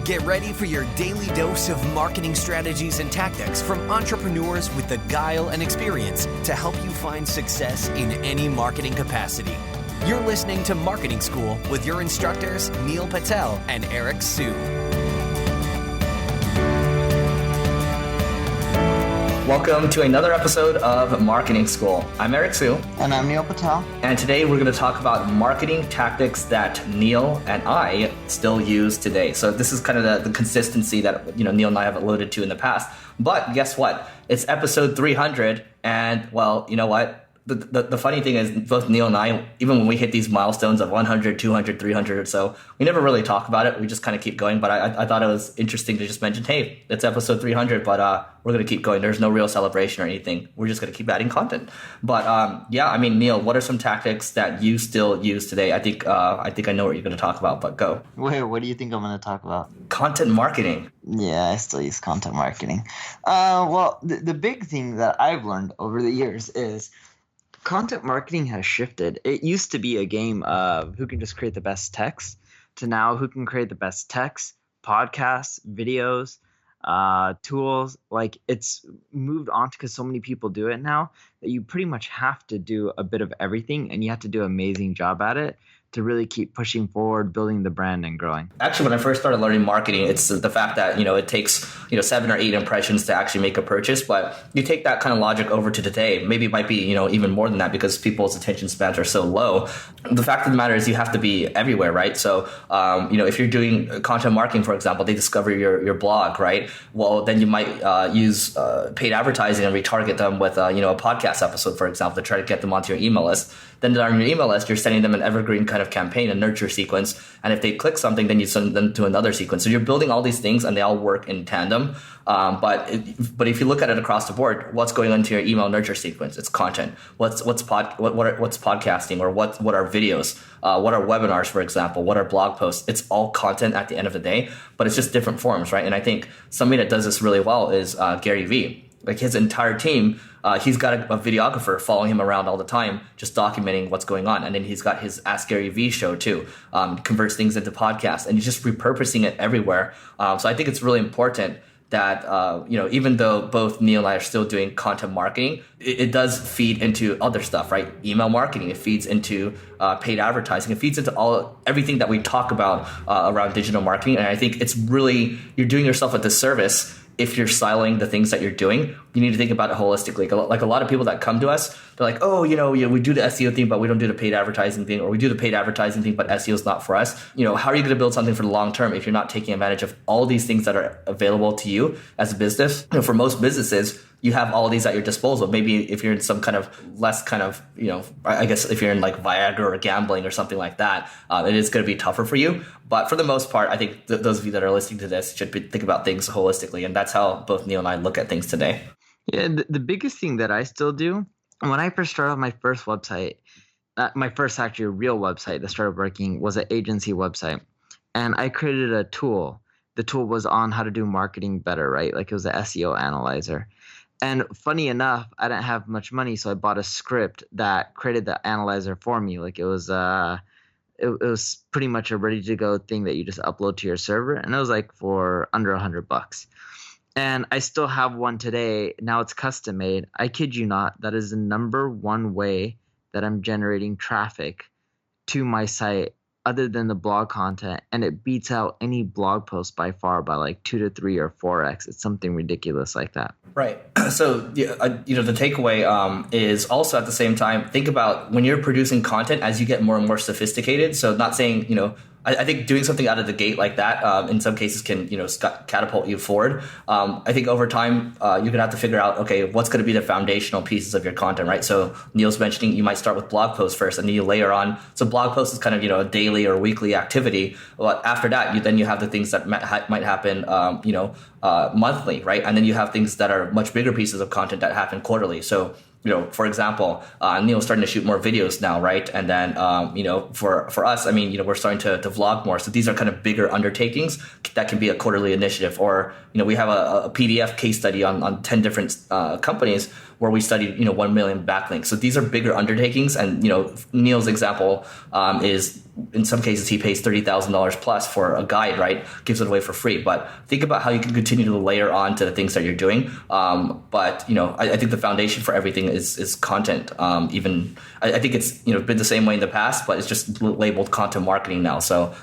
Get ready for your daily dose of marketing strategies and tactics from entrepreneurs with the guile and experience to help you find success in any marketing capacity. You're listening to Marketing School with your instructors, Neil Patel and Eric Su. Welcome to another episode of Marketing School. I'm Eric Su. And I'm Neil Patel. And today we're going to talk about marketing tactics that Neil and I still use today. So this is kind of the consistency that Neil and I have alluded to in the past. But guess what? It's episode 300. And well, you know what? The funny thing is both Neil and I, even when we hit these milestones of 100, 200, 300 or so, we never really talk about it. We just kind of keep going. But I thought it was interesting to just mention, hey, it's episode 300, but we're going to keep going. There's no real celebration or anything. We're just going to keep adding content. But Neil, what are some tactics that you still use today? I think I know what you're going to talk about, but go. Wait, what do you think I'm going to talk about? Content marketing. Yeah, I still use content marketing. Well, the big thing that I've learned over the years is content marketing has shifted. It used to be a game of who can just create the best text to now who can create the best text, podcasts, videos, tools. Like, it's moved on because so many people do it now that you pretty much have to do a bit of everything, and you have to do an amazing job at it to really keep pushing forward, building the brand and growing. Actually, when I first started learning marketing, it's the fact that, it takes, 7 or 8 impressions to actually make a purchase. But you take that kind of logic over to today, maybe it might be, even more than that because people's attention spans are so low. The fact of the matter is you have to be everywhere, right? So, if you're doing content marketing, for example, they discover your blog, right? Well, then you might use paid advertising and retarget them with, a podcast episode, for example, to try to get them onto your email list. Then on your email list, you're sending them an evergreen kind of campaign, a nurture sequence. And if they click something, then you send them to another sequence. So you're building all these things and they all work in tandem. But if you look at it across the board, what's going into your email nurture sequence? It's content. What's podcasting, or what are videos? What are webinars, for example? What are blog posts? It's all content at the end of the day, but it's just different forms, right? And I think somebody that does this really well is Gary Vee. Like, his entire team, he's got a videographer following him around all the time, just documenting what's going on. And then he's got his Ask Gary Vee show too, converts things into podcasts, and he's just repurposing it everywhere. So I think it's really important that, even though both Neil and I are still doing content marketing, it does feed into other stuff, right? Email marketing, it feeds into paid advertising, it feeds into everything that we talk about around digital marketing. And I think it's really, you're doing yourself a disservice if you're siloing the things that you're doing. You need to think about it holistically. Like a lot of people that come to us, they're like, oh, we do the SEO thing, but we don't do the paid advertising thing, or we do the paid advertising thing, but SEO is not for us. How are you going to build something for the long term if you're not taking advantage of all these things that are available to you as a business? For most businesses, you have all of these at your disposal. Maybe if you're in some kind of less kind of, I guess if you're in like Viagra or gambling or something like that, it is going to be tougher for you. But for the most part, I think those of you that are listening to this should think about things holistically. And that's how both Neil and I look at things today. Yeah, the biggest thing that I still do, when I first started my first website, my first actually real website that started working was an agency website. And I created a tool. The tool was on how to do marketing better, right? Like, it was an SEO analyzer. And funny enough, I didn't have much money, so I bought a script that created the analyzer for me. Like, it was pretty much a ready to go thing that you just upload to your server, and it was like for under $100. And I still have one today. Now it's custom made. I kid you not, that is the number one way that I'm generating traffic to my site other than the blog content, and it beats out any blog post by far by like 2 to 3 or 4x. It's something ridiculous like that. Right. So, the takeaway is also at the same time, think about when you're producing content as you get more and more sophisticated. So not saying, I think doing something out of the gate like that, in some cases can, catapult you forward. I think over time, you're going to have to figure out, okay, what's going to be the foundational pieces of your content, right? So Neil's mentioning you might start with blog posts first, and then you layer on. So blog posts is kind of, a daily or weekly activity. But after that, you have the things that might happen, monthly, right? And then you have things that are much bigger pieces of content that happen quarterly. So, for example, Neil's starting to shoot more videos now, right? And then, for us, we're starting to vlog more. So these are kind of bigger undertakings that can be a quarterly initiative. Or, we have a PDF case study on 10 different companies where we studied, 1 million backlinks. So these are bigger undertakings. And, Neil's example is in some cases he pays $30,000 plus for a guide, right? Gives it away for free. But think about how you can continue to layer on to the things that you're doing. But I think the foundation for everything is content. I think it's been the same way in the past, but it's just labeled content marketing now. So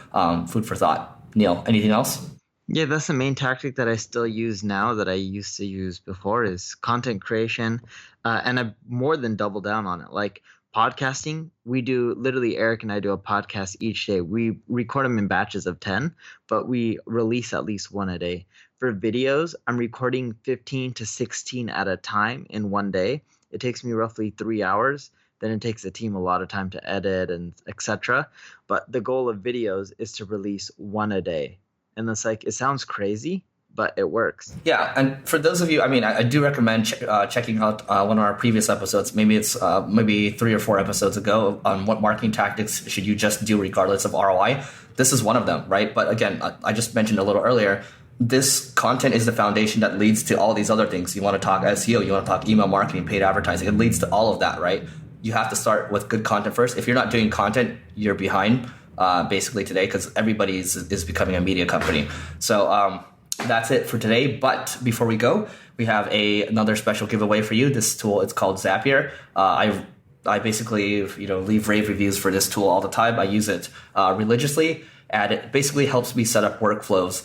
food for thought. Neil, anything else? Yeah, that's the main tactic that I still use now that I used to use before is content creation. And I've more than doubled down on it. Like podcasting, we do literally, Eric and I do a podcast each day. We record them in batches of 10, but we release at least one a day. For videos, I'm recording 15 to 16 at a time in one day. It takes me roughly 3 hours. Then it takes the team a lot of time to edit and etc. But the goal of videos is to release one a day. And it's like, it sounds crazy, but it works. Yeah. And for those of you, I do recommend checking out one of our previous episodes. Maybe it's maybe 3 or 4 episodes ago on what marketing tactics should you just do regardless of ROI. This is one of them, right? But again, I just mentioned a little earlier, this content is the foundation that leads to all these other things. You want to talk SEO, you want to talk email marketing, paid advertising. It leads to all of that, right? You have to start with good content first. If you're not doing content, you're behind basically today because everybody is becoming a media company. So that's it for today. But before we go, we have another special giveaway for you. This tool, it's called Zapier. I basically leave rave reviews for this tool all the time. I use it religiously. And it basically helps me set up workflows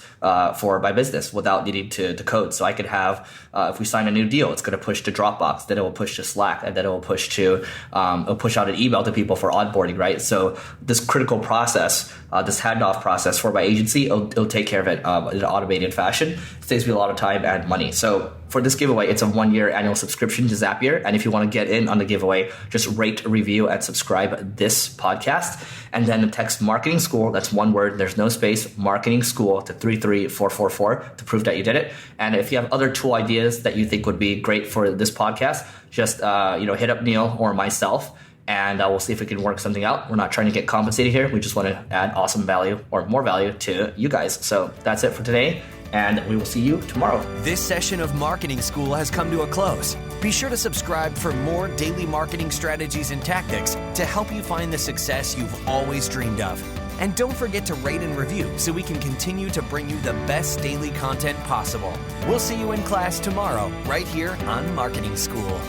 for my business without needing to code. So I could have, if we sign a new deal, it's going to push to Dropbox, then it will push to Slack, and then it will push to, it'll push out an email to people for onboarding, right? So this critical process, this handoff process for my agency, it'll take care of it in an automated fashion. It saves me a lot of time and money. So for this giveaway, it's a 1-year annual subscription to Zapier. And if you want to get in on the giveaway, just rate, review, and subscribe this podcast. And then text marketing school, that's one word, there's no space, marketing school to 33444 to prove that you did it. And if you have other tool ideas that you think would be great for this podcast, just hit up Neil or myself, and we'll see if we can work something out. We're not trying to get compensated here. We just want to add awesome value or more value to you guys. So that's it for today, and we will see you tomorrow. This session of Marketing School has come to a close. Be sure to subscribe for more daily marketing strategies and tactics to help you find the success you've always dreamed of. And don't forget to rate and review so we can continue to bring you the best daily content possible. We'll see you in class tomorrow, right here on Marketing School.